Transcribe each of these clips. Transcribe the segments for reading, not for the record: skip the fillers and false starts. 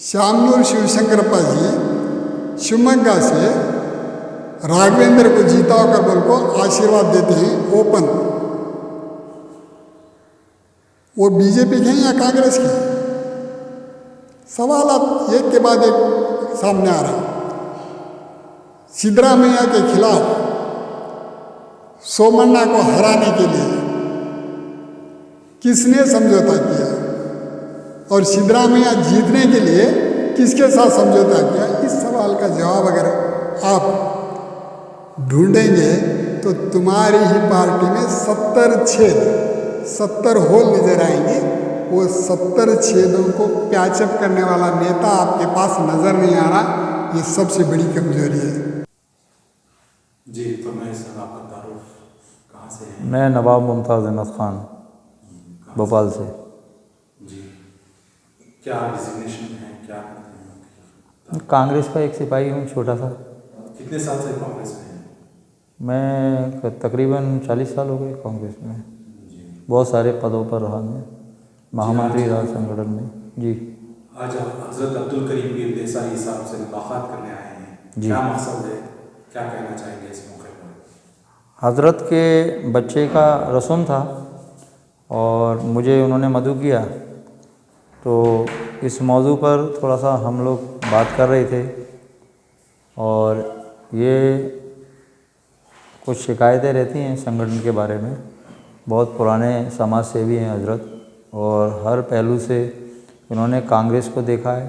शामनूर शिवशंकरप्पा जी शिवमोगा से राघवेंद्र को जीता होकर बोल को आशीर्वाद देते हैं ओपन। वो बीजेपी के हैं या कांग्रेस के? सवाल अब एक के बाद एक सामने आ रहा है। सिद्धरामैया के खिलाफ सोमन्ना को हराने के लिए किसने समझौता किया और सिद्धरामैया जीतने के लिए किसके साथ समझौता किया? इस सवाल का जवाब अगर आप ढूंढेंगे तो तुम्हारी ही पार्टी में 70 होल नजर आएंगे। वो 70 छेदों को पैचअप करने वाला नेता आपके पास नजर नहीं आ रहा। ये सबसे बड़ी कमजोरी है। जी, तो मैं सर आपका तारुफ कहाँ से है? मैं नवाब मुमताज़ अहमद ख़ान भोपाल से। जी, क्या डिजिग्नेशन है, क्या करते हैं? कांग्रेस का एक सिपाही हूँ, छोटा सा। कितने साल से कांग्रेस में हैं? मैं तकरीबन 40 साल हो गए कांग्रेस में। बहुत सारे पदों पर रहा मैं, महामंत्री रहा संगठन में। जी, आज हज़रत अब्दुल करीम पीर देसाई साहब से मुलाकात करने आए हैं। जी, क्या मकसद है, क्या कहना चाहेंगे इस मौके पर? हज़रत के बच्चे का रस्म था और मुझे उन्होंने मदऊ किया, तो इस मौजू पर थोड़ा सा हम लोग बात कर रहे थे और ये कुछ शिकायतें रहती हैं संगठन के बारे में। बहुत पुराने समाज सेवी हैं हज़रत और हर पहलू से उन्होंने कांग्रेस को देखा है,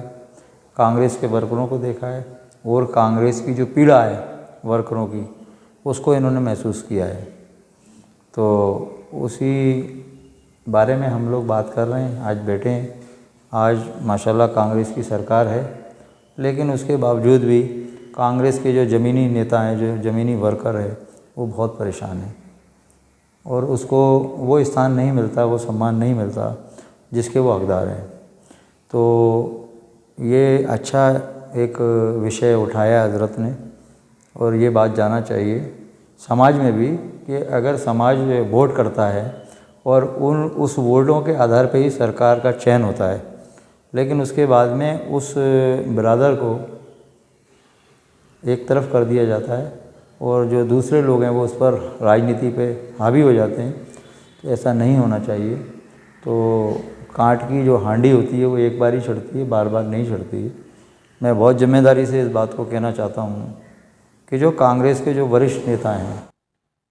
कांग्रेस के वर्करों को देखा है और कांग्रेस की जो पीड़ा है वर्करों की, उसको इन्होंने महसूस किया है। तो उसी बारे में हम लोग बात कर रहे हैं, आज बैठे हैं। आज माशाल्लाह कांग्रेस की सरकार है, लेकिन उसके बावजूद भी कांग्रेस के जो ज़मीनी नेता हैं, जो ज़मीनी वर्कर है, वो बहुत परेशान है और उसको वो स्थान नहीं मिलता, वो सम्मान नहीं मिलता जिसके वो हकदार हैं। तो ये अच्छा एक विषय उठाया हज़रत ने और ये बात जाना चाहिए समाज में भी कि अगर समाज वोट करता है और उस वोटों के आधार पे ही सरकार का चयन होता है, लेकिन उसके बाद में उस बिरादर को एक तरफ कर दिया जाता है और जो दूसरे लोग हैं वो उस पर राजनीति पे हावी हो जाते हैं। तो ऐसा नहीं होना चाहिए। तो कांट की जो हांडी होती है वो एक बार ही चढ़ती है, बार बार नहीं चढ़ती है। मैं बहुत जिम्मेदारी से इस बात को कहना चाहता हूँ कि जो कांग्रेस के जो वरिष्ठ नेता हैं,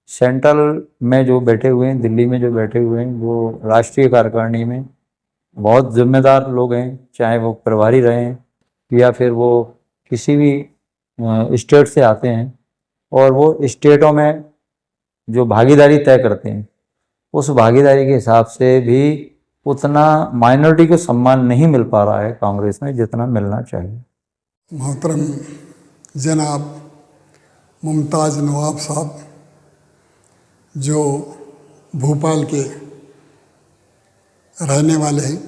सेंट्रल में जो बैठे हुए हैं, दिल्ली में जो बैठे हुए हैं, वो राष्ट्रीय कार्यकारिणी में बहुत जिम्मेदार लोग हैं, चाहे वो प्रभारी रहे हैं या फिर वो किसी भी स्टेट से आते हैं और वो स्टेटों में जो भागीदारी तय करते हैं, उस भागीदारी के हिसाब से भी उतना माइनॉरिटी को सम्मान नहीं मिल पा रहा है कांग्रेस में जितना मिलना चाहिए। मोहतरम जनाब मुमताज़ नवाब साहब, जो भोपाल के रहने वाले हैं,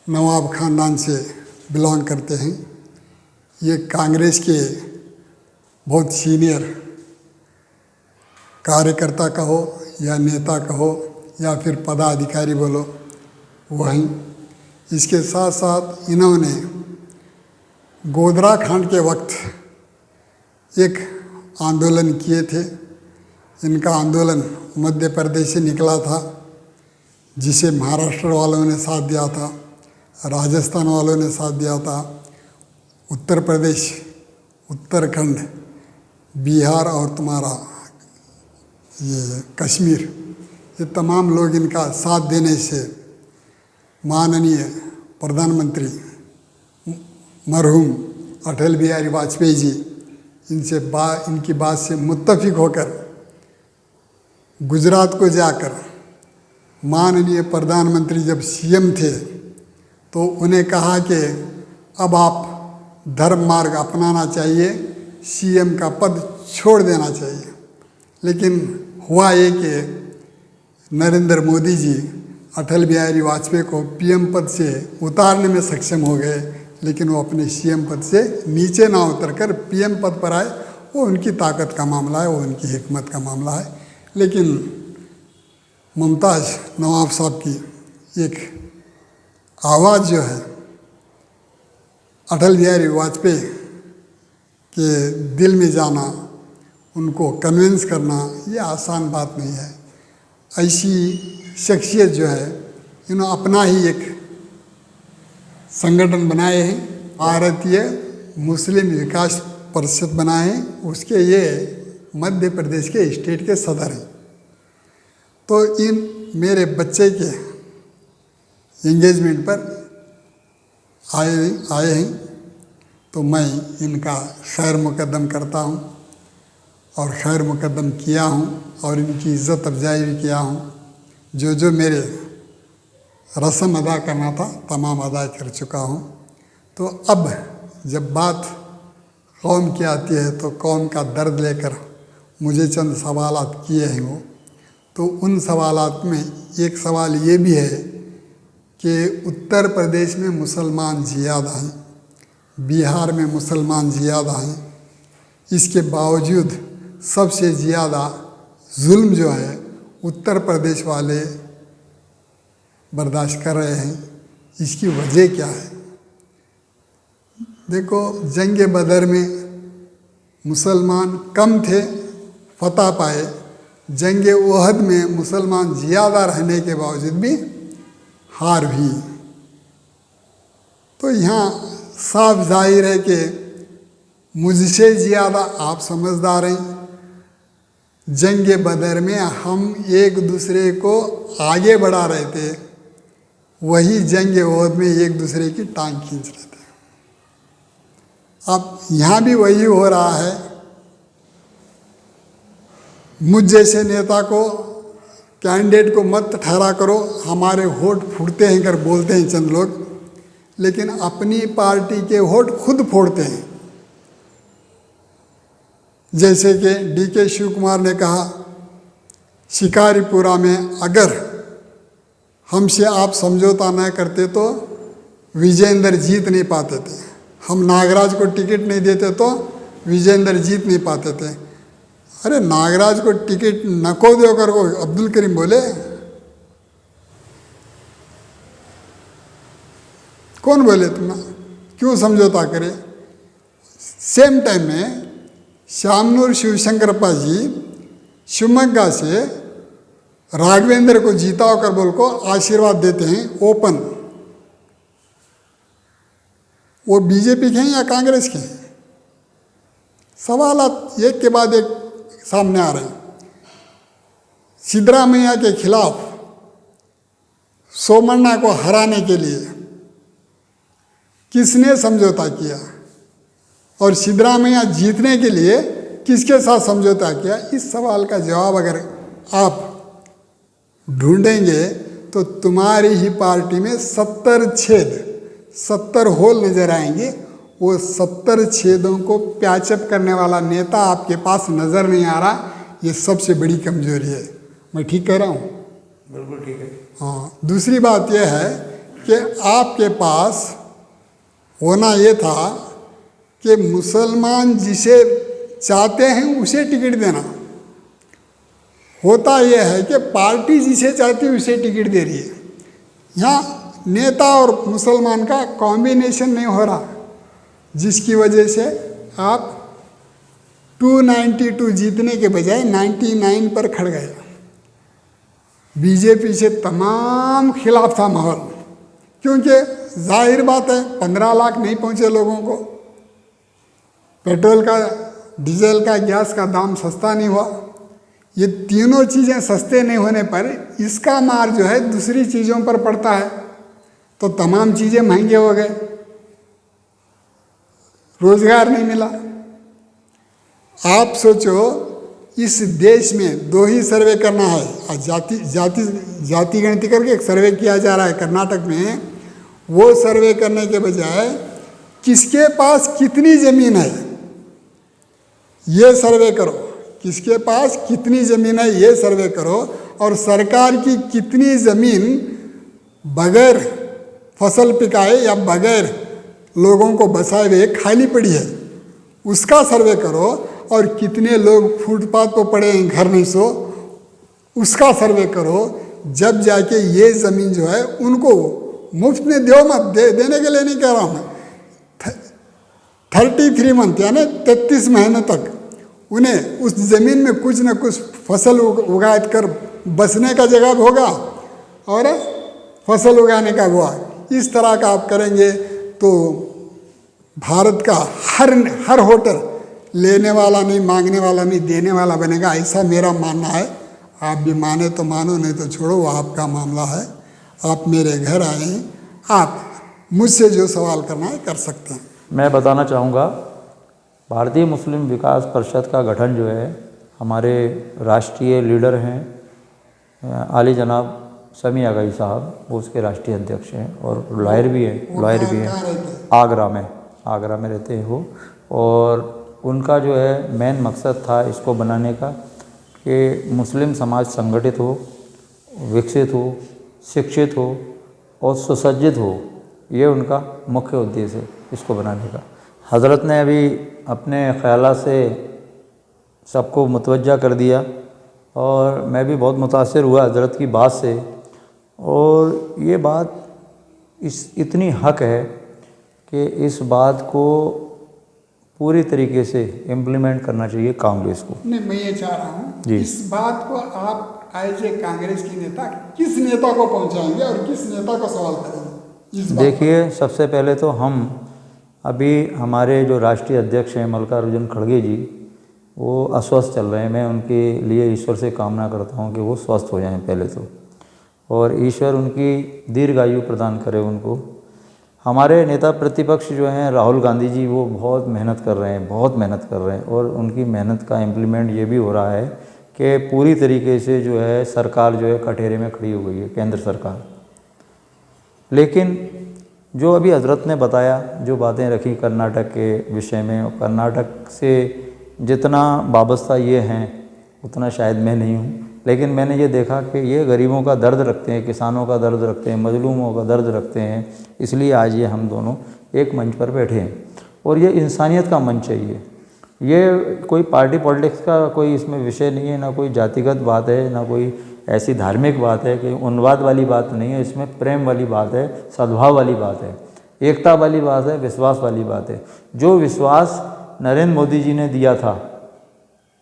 नवाब ख़ानदान से बिलोंग करते हैं। ये कांग्रेस के बहुत सीनियर कार्यकर्ता कहो या नेता कहो या फिर पदाधिकारी बोलो, वहीं इसके साथ साथ इन्होंने गोधरा कांड के वक्त एक आंदोलन किए थे। इनका आंदोलन मध्य प्रदेश से निकला था, जिसे महाराष्ट्र वालों ने साथ दिया था, राजस्थान वालों ने साथ दिया था, उत्तर प्रदेश, उत्तराखंड, बिहार और तुम्हारा ये कश्मीर, ये तमाम लोग इनका साथ देने से माननीय प्रधानमंत्री मरहूम अटल बिहारी वाजपेयी जी इनकी बात से मुत्तफिक होकर गुजरात को जाकर माननीय प्रधानमंत्री जब सीएम थे तो उन्हें कहा कि अब आप धर्म मार्ग अपनाना चाहिए, सीएम का पद छोड़ देना चाहिए। लेकिन हुआ ये कि नरेंद्र मोदी जी अटल बिहारी वाजपेयी को पीएम पद से उतारने में सक्षम हो गए, लेकिन वो अपने सीएम पद से नीचे ना उतरकर पीएम पद पर आए। वो उनकी ताकत का मामला है, वो उनकी हिकमत का मामला है। लेकिन मुमताज़ नवाब साहब की एक आवाज़ जो है अटल बिहारी वाजपेयी के दिल में जाना, उनको कन्विंस करना, ये आसान बात नहीं है। ऐसी शख्सियत जो है, इन्होंने अपना ही एक संगठन बनाए हैं, भारतीय मुस्लिम विकास परिषद बनाए हैं, उसके ये मध्य प्रदेश के स्टेट के सदर हैं। तो इन मेरे बच्चे के एंगेजमेंट पर आए हैं, तो मैं इनका खैर मुकदम करता हूँ और खैर मुकदम किया हूँ और इनकी इज़्ज़त अफजाई भी किया हूँ। जो जो मेरे रस्म अदा करना था तमाम अदा कर चुका हूँ। तो अब जब बात कौम की आती है तो कौम का दर्द लेकर मुझे चंद सवालात किए हैं वो, तो उन सवालात में एक सवाल ये भी है कि उत्तर प्रदेश में मुसलमान ज़्यादा हैं, बिहार में मुसलमान ज़्यादा हैं, इसके बावजूद सबसे ज़्यादा जुल्म जो है उत्तर प्रदेश वाले बर्दाश्त कर रहे हैं। इसकी वजह क्या है? देखो, जंग बदर में मुसलमान कम थे, फतह पाए। जंग ओहद में मुसलमान ज़्यादा रहने के बावजूद भी हार भी। तो यहाँ साफ जाहिर है कि मुझसे ज़्यादा आप समझदार हैं। जंग बदर में हम एक दूसरे को आगे बढ़ा रहे थे, वही जंग ओहद में एक दूसरे की टांग खींच रहे थे। अब यहाँ भी वही हो रहा है। मुझ जैसे नेता को, कैंडिडेट को मत ठहरा करो, हमारे वोट फूटते हैं कर बोलते हैं चंद लोग, लेकिन अपनी पार्टी के वोट खुद फोड़ते हैं। जैसे कि DK शिव कुमार ने कहा, शिकारीपुरा में अगर हमसे आप समझौता न करते तो विजेंद्र जीत नहीं पाते थे, हम नागराज को टिकट नहीं देते तो विजेंद्र जीत नहीं पाते थे। अरे नागराज को टिकट नको दो कर को अब्दुल करीम बोले, कौन बोले तुम क्यों समझौता करे? सेम टाइम में शामनूर शिवशंकरप्पा जी शिवमोग्गा से राघवेंद्र को जीता होकर बोल को आशीर्वाद देते हैं ओपन। वो बीजेपी के हैं या कांग्रेस के हैं? सवाल एक के बाद एक सामने आ रहे हैं। सिद्धरामैया के खिलाफ सोमन्ना को हराने के लिए किसने समझौता किया और सिद्धरामैया जीतने के लिए किसके साथ समझौता किया? इस सवाल का जवाब अगर आप ढूंढेंगे तो तुम्हारी ही पार्टी में 70 होल नजर आएंगे। वो 70 छेदों को पैचअप करने वाला नेता आपके पास नज़र नहीं आ रहा। ये सबसे बड़ी कमजोरी है। मैं ठीक कह रहा हूँ? बिल्कुल ठीक है। हाँ, दूसरी बात यह है कि आपके पास होना ये था कि मुसलमान जिसे चाहते हैं उसे टिकट देना। होता यह है कि पार्टी जिसे चाहती है उसे टिकट दे रही है। यहाँ नेता और मुसलमान का कॉम्बिनेशन नहीं हो रहा, जिसकी वजह से आप 292 जीतने के बजाय 99 पर खड़ गए। बीजेपी से तमाम खिलाफ था माहौल, क्योंकि जाहिर बात है 15 लाख नहीं पहुंचे लोगों को, पेट्रोल का, डीजल का, गैस का दाम सस्ता नहीं हुआ। ये तीनों चीज़ें सस्ते नहीं होने पर इसका मार जो है दूसरी चीज़ों पर पड़ता है, तो तमाम चीज़ें महंगे हो गए, रोजगार नहीं मिला। आप सोचो, इस देश में 2 ही सर्वे करना है और जाति गणति करके एक सर्वे किया जा रहा है कर्नाटक में। वो सर्वे करने के बजाय किसके पास कितनी ज़मीन है ये सर्वे करो, किसके पास कितनी ज़मीन है ये सर्वे करो, और सरकार की कितनी ज़मीन बगैर फसल पिकाए या बगैर लोगों को बसाए हुए खाली पड़ी है उसका सर्वे करो, और कितने लोग फुटपाथ पर पड़े हैं घर नहीं सो उसका सर्वे करो। जब जाके ये ज़मीन जो है उनको मुफ्त में दो, मत देने के लिए नहीं कह रहा हूँ मैं, 33 मंथ यानी 33 महीने तक उन्हें उस ज़मीन में कुछ न कुछ फसल उगा कर बसने का जगह होगा और फसल उगाने का हुआ। इस तरह का आप करेंगे तो भारत का हर होटल लेने वाला नहीं, मांगने वाला नहीं, देने वाला बनेगा। ऐसा मेरा मानना है। आप भी माने तो मानो, नहीं तो छोड़ो, वो आपका मामला है। आप मेरे घर आए हैं, आप मुझसे जो सवाल करना है कर सकते हैं। मैं बताना चाहूँगा, भारतीय मुस्लिम विकास परिषद का गठन जो है, हमारे राष्ट्रीय लीडर हैं आली जनाब समी आगाई साहब, वो उसके राष्ट्रीय अध्यक्ष हैं और लॉयर भी हैं आगरा में रहते हैं वो। और उनका जो है मेन मकसद था इसको बनाने का कि मुस्लिम समाज संगठित हो, विकसित हो, शिक्षित हो और सुसज्जित हो। ये उनका मुख्य उद्देश्य है इसको बनाने का। हज़रत ने अभी अपने ख़यालात से सबको मुतवज्जा कर दिया और मैं भी बहुत मुतासिर हुआ हज़रत की बात से। और ये बात इतनी हक है कि इस बात को पूरी तरीके से इम्प्लीमेंट करना चाहिए कांग्रेस को। नहीं, मैं ये चाह रहा हूँ जी, इस बात को आप एज ए कांग्रेस की नेता किस नेता को पहुँचाएंगे और किस नेता को सवाल करेंगे इस बात? देखिए, सबसे पहले तो हम अभी हमारे जो राष्ट्रीय अध्यक्ष हैं मल्लिकार्जुन खड़गे जी, वो अस्वस्थ चल रहे हैं। मैं उनके लिए ईश्वर से कामना करता हूँ कि वो स्वस्थ हो जाएं पहले तो, और ईश्वर उनकी दीर्घायु प्रदान करे उनको। हमारे नेता प्रतिपक्ष जो हैं राहुल गांधी जी, वो बहुत मेहनत कर रहे हैं और उनकी मेहनत का इम्प्लीमेंट ये भी हो रहा है कि पूरी तरीके से जो है सरकार जो है कटघरे में खड़ी हो गई है, केंद्र सरकार। लेकिन जो अभी हज़रत ने बताया, जो बातें रखी कर्नाटक के विषय में, कर्नाटक से जितना वाबस्ता ये हैं उतना शायद मैं नहीं हूँ, लेकिन मैंने ये देखा कि ये गरीबों का दर्द रखते हैं, किसानों का दर्द रखते हैं, मजलूमों का दर्द रखते हैं। इसलिए आज ये हम दोनों एक मंच पर बैठे हैं और ये इंसानियत का मंच है। ये कोई पार्टी पॉलिटिक्स का कोई इसमें विषय नहीं है, ना कोई जातिगत बात है, ना कोई ऐसी धार्मिक बात है कि उन्माद वाली बात नहीं है। इसमें प्रेम वाली बात है, सद्भाव वाली बात है, एकता वाली बात है, विश्वास वाली बात है। जो विश्वास नरेंद्र मोदी जी ने दिया था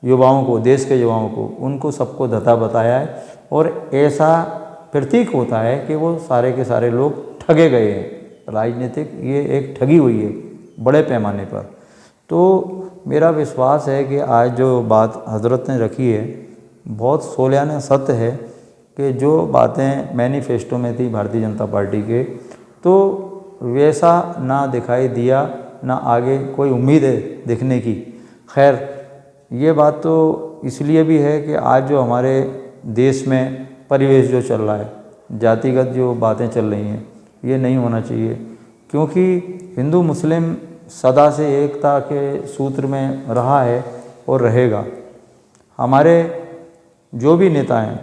युवाओं को, देश के युवाओं को, उनको सबको धता बताया है और ऐसा प्रतीक होता है कि वो सारे के सारे लोग ठगे गए हैं। राजनीतिक ये एक ठगी हुई है बड़े पैमाने पर। तो मेरा विश्वास है कि आज जो बात हज़रत ने रखी है बहुत सोलियाना सत्य है कि जो बातें मैनिफेस्टो में थी भारतीय जनता पार्टी के, तो वैसा ना दिखाई दिया, ना आगे कोई उम्मीद है दिखने की। खैर, ये बात तो इसलिए भी है कि आज जो हमारे देश में परिवेश जो चल रहा है, जातिगत जो बातें चल रही हैं, ये नहीं होना चाहिए, क्योंकि हिंदू मुस्लिम सदा से एकता के सूत्र में रहा है और रहेगा। हमारे जो भी नेता हैं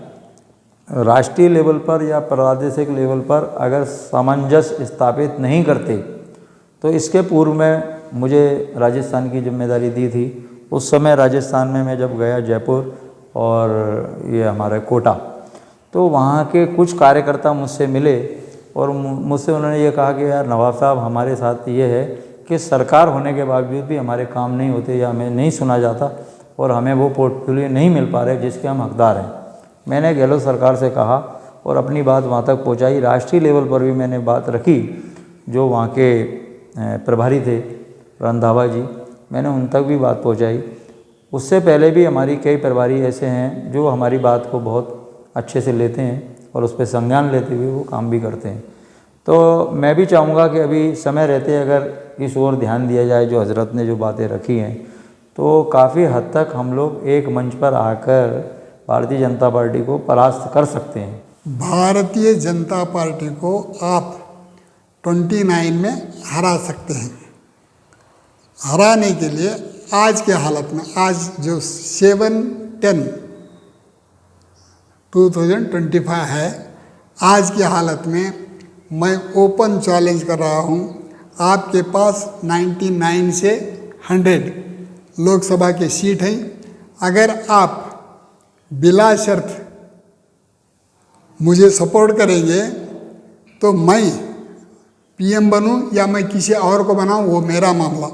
राष्ट्रीय लेवल पर या प्रादेशिक लेवल पर अगर सामंजस्य स्थापित नहीं करते, तो इसके पूर्व में मुझे राजस्थान की जिम्मेदारी दी थी। उस समय राजस्थान में मैं जब गया, जयपुर और ये हमारा कोटा, तो वहाँ के कुछ कार्यकर्ता मुझसे मिले और मुझसे उन्होंने ये कहा कि यार नवाब साहब, हमारे साथ ये है कि सरकार होने के बावजूद भी हमारे काम नहीं होते या हमें नहीं सुना जाता और हमें वो पोर्टफोलियो नहीं मिल पा रहे जिसके हम हकदार हैं। मैंने गहलोत सरकार से कहा और अपनी बात वहाँ तक पहुँचाई। राष्ट्रीय लेवल पर भी मैंने बात रखी, जो वहाँ के प्रभारी थे रंधावा जी, मैंने उन तक भी बात पहुँचाई। उससे पहले भी हमारी कई प्रभारी ऐसे हैं जो हमारी बात को बहुत अच्छे से लेते हैं और उस पर संज्ञान लेते हुए वो काम भी करते हैं। तो मैं भी चाहूँगा कि अभी समय रहते अगर इस ओर ध्यान दिया जाए, जो हज़रत ने जो बातें रखी हैं, तो काफ़ी हद तक हम लोग एक मंच पर आकर भारतीय जनता पार्टी को परास्त कर सकते हैं। भारतीय जनता पार्टी को आप 29 में हरा सकते हैं। हराने के लिए आज के हालत में, आज जो 7/10/2025 है, आज की हालत में मैं ओपन चैलेंज कर रहा हूँ। आपके पास 99 से 100 लोकसभा के सीट हैं। अगर आप बिला शर्त मुझे सपोर्ट करेंगे तो मैं पीएम बनूं या मैं किसी और को बनाऊं, वो मेरा मामला,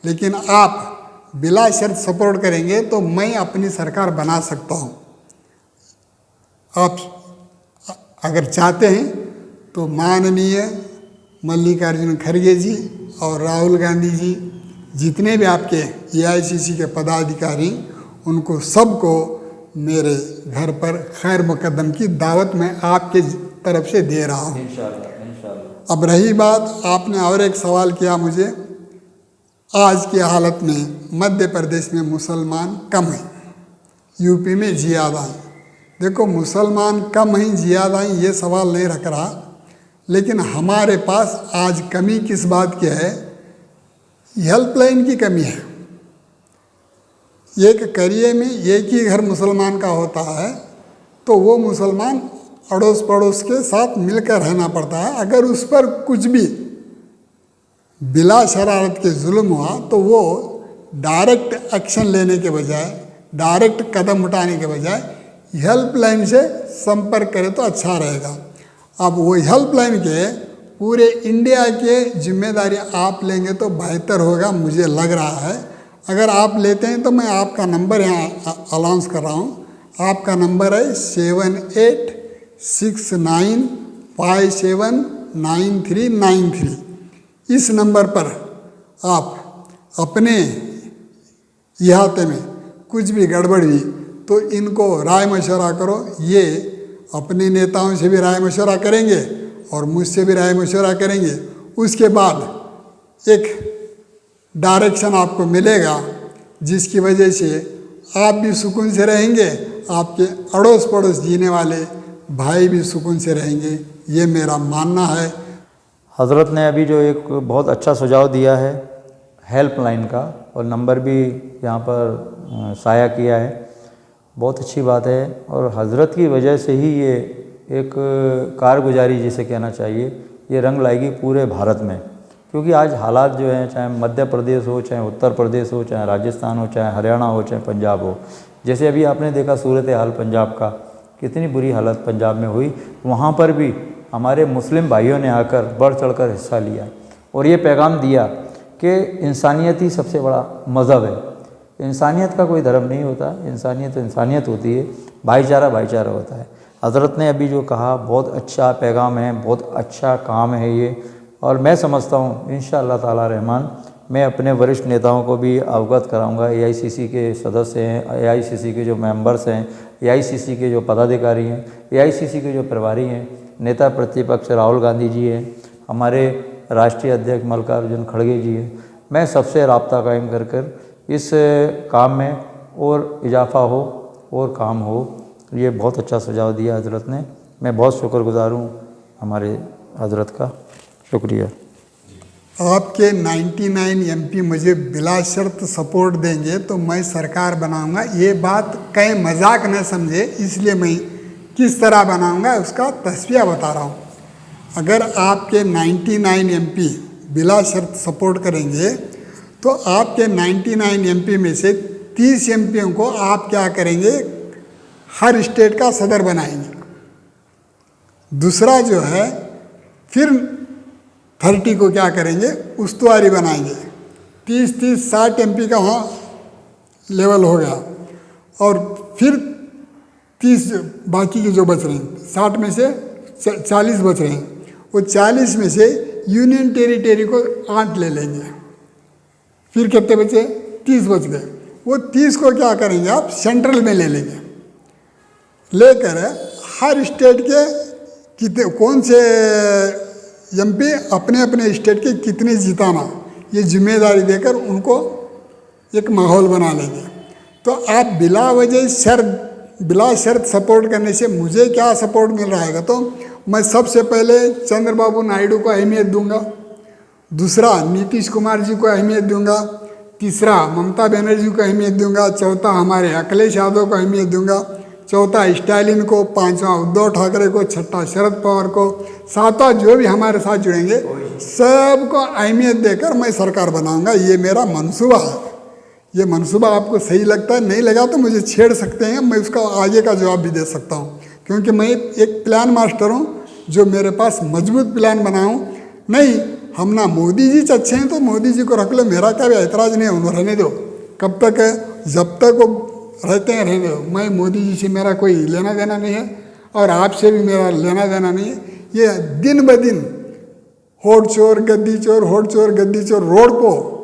लेकिन आप बिला शर्त सपोर्ट करेंगे तो मैं अपनी सरकार बना सकता हूँ। आप अगर चाहते हैं तो माननीय मल्लिकार्जुन खड़गे जी और राहुल गांधी जी, जितने भी आपके AICC के पदाधिकारी, उनको सबको मेरे घर पर खैर मुकदम की दावत मैं आपके तरफ से दे रहा हूँ। इंशाअल्लाह इंशाअल्लाह। अब रही बात, आपने और एक सवाल किया मुझे, आज की हालत में मध्य प्रदेश में मुसलमान कम हैं, यूपी में ज़्यादा हैं। देखो, मुसलमान कम हैं ज़्यादा हैं ये सवाल नहीं रख रहा, लेकिन हमारे पास आज कमी किस बात की है? हेल्पलाइन की कमी है। एक करिए में एक ही घर मुसलमान का होता है तो वो मुसलमान अड़ोस पड़ोस के साथ मिलकर रहना पड़ता है। अगर उस पर कुछ भी बिला शरारत के जुल्म हुआ तो वो डायरेक्ट एक्शन लेने के बजाय, डायरेक्ट कदम उठाने के बजाय हेल्पलाइन से संपर्क करें तो अच्छा रहेगा। अब वो हेल्पलाइन के पूरे इंडिया के जिम्मेदारी आप लेंगे तो बेहतर होगा, मुझे लग रहा है। अगर आप लेते हैं तो मैं आपका नंबर यहाँ अनाउंस कर रहा हूँ। आपका नंबर है 7869579393। इस नंबर पर आप अपने इहाते में कुछ भी गड़बड़ हुई तो इनको राय मशवरा करो। ये अपने नेताओं से भी राय मशवरा करेंगे और मुझसे भी राय मशवरा करेंगे। उसके बाद एक डायरेक्शन आपको मिलेगा जिसकी वजह से आप भी सुकून से रहेंगे, आपके अड़ोस पड़ोस जीने वाले भाई भी सुकून से रहेंगे, ये मेरा मानना है। हज़रत ने अभी जो एक बहुत अच्छा सुझाव दिया है हेल्पलाइन का, और नंबर भी यहाँ पर साया किया है, बहुत अच्छी बात है। और हज़रत की वजह से ही ये एक कारगुजारी जिसे कहना चाहिए, ये रंग लाएगी पूरे भारत में। क्योंकि आज हालात जो हैं, चाहे मध्य प्रदेश हो, चाहे उत्तर प्रदेश हो, चाहे राजस्थान हो, चाहे हरियाणा हो, चाहे पंजाब हो, जैसे अभी आपने देखा सूरत हाल पंजाब का, कितनी बुरी हालत पंजाब में हुई, वहाँ पर भी हमारे मुस्लिम भाइयों ने आकर बढ़ चढ़कर हिस्सा लिया और ये पैगाम दिया कि इंसानियत ही सबसे बड़ा मज़हब है। इंसानियत का कोई धर्म नहीं होता, इंसानियत तो इंसानियत होती है, भाईचारा भाईचारा होता है। हज़रत ने अभी जो कहा बहुत अच्छा पैगाम है, बहुत अच्छा काम है ये, और मैं समझता हूँ इंशाअल्लाह ताला रहमान मैं अपने वरिष्ठ नेताओं को भी अवगत कराऊंगा। AICC के सदस्य हैं, AICC के जो मेंबर्स हैं, AICC के जो पदाधिकारी हैं, AICC के जो प्रभारी हैं, नेता प्रतिपक्ष राहुल गांधी जी हैं, हमारे राष्ट्रीय अध्यक्ष मल्लिकार्जुन खड़गे जी हैं, मैं सबसे राब्ता कायम कर कर इस काम में और इजाफा हो और काम हो। ये बहुत अच्छा सुझाव दिया हज़रत ने, मैं बहुत शुक्रगुज़ार हूँ हमारे हज़रत का, शुक्रिया। आपके 99 MP मुझे बिला शर्त सपोर्ट देंगे तो मैं सरकार बनाऊंगा। ये बात कहीं मजाक न समझे, इसलिए मैं किस तरह बनाऊंगा उसका तस्वीर बता रहा हूँ। अगर आपके 99 MP बिला शर्त सपोर्ट करेंगे तो आपके 99 MP में से 30 MPों को आप क्या करेंगे, हर स्टेट का सदर बनाएंगे। दूसरा जो है फिर 30 को क्या करेंगे, उस्तुवारी बनाएंगे। 30-60 MP का वहाँ लेवल हो गया, और फिर 30 बाकी के जो बच रहे हैं, 60 में से 40 बच रहे हैं, वो 40 में से यूनियन टेरिटरी को 8 ले लेंगे। फिर कितने बचे, 30 बच गए। वो 30 को क्या करेंगे आप सेंट्रल में ले लेंगे, लेकर हर स्टेट के कितने कौन से MP अपने अपने स्टेट के कितने जिताना, ये जिम्मेदारी देकर उनको एक माहौल बना लेंगे। तो आप बिला शर्त सपोर्ट करने से मुझे क्या सपोर्ट मिल रहा है, तो मैं सबसे पहले चंद्रबाबू नायडू को अहमियत दूंगा, दूसरा नीतीश कुमार जी को अहमियत दूंगा, तीसरा ममता बनर्जी को अहमियत दूंगा, चौथा हमारे अखिलेश यादव को अहमियत दूंगा, चौथा स्टालिन को, पांचवा उद्धव ठाकरे को, छठा शरद पवार को, सातवां जो भी हमारे साथ जुड़ेंगे सबको अहमियत देकर मैं सरकार बनाऊंगा। ये मेरा मंसूबा है। ये मंसूबा आपको सही लगता है, नहीं लगा तो मुझे छेड़ सकते हैं, मैं उसका आगे का जवाब भी दे सकता हूँ, क्योंकि मैं एक प्लान मास्टर हूँ जो मेरे पास मजबूत प्लान बनाऊँ। नहीं हम ना मोदी जी अच्छे हैं तो मोदी जी को रख लो, मेरा क्या भी ऐतराज़ नहीं है, उन्हें रहने दो, कब तक है, जब तक वो रहते हैं रहने दो। मैं मोदी जी से मेरा कोई लेना देना नहीं है और आपसे भी मेरा लेना देना नहीं है। ये दिन ब दिन होड़ चोर गद्दी चोर, होड़ चोर गद्दी चोर रोड को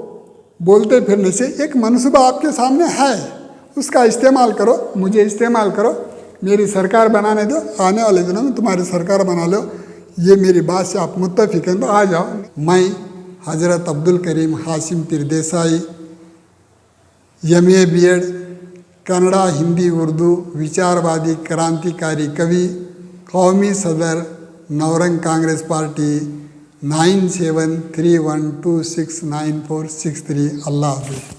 बोलते फिरने से एक मनसूबा आपके सामने है, उसका इस्तेमाल करो, मुझे इस्तेमाल करो, मेरी सरकार बनाने दो, आने वाले दिनों में तुम्हारी सरकार बना लो, ये मेरी बात से आप मुत्तफिक हैं तो आ जाओ। मैं हज़रत अब्दुल करीम हाशिम पीर देसाई, MA BEd, कन्नड़ा हिंदी उर्दू, विचारवादी क्रांतिकारी कवि, कौमी सदर, नवरंग कांग्रेस पार्टी, 9731269463। अल्लाह हाफ़िज़।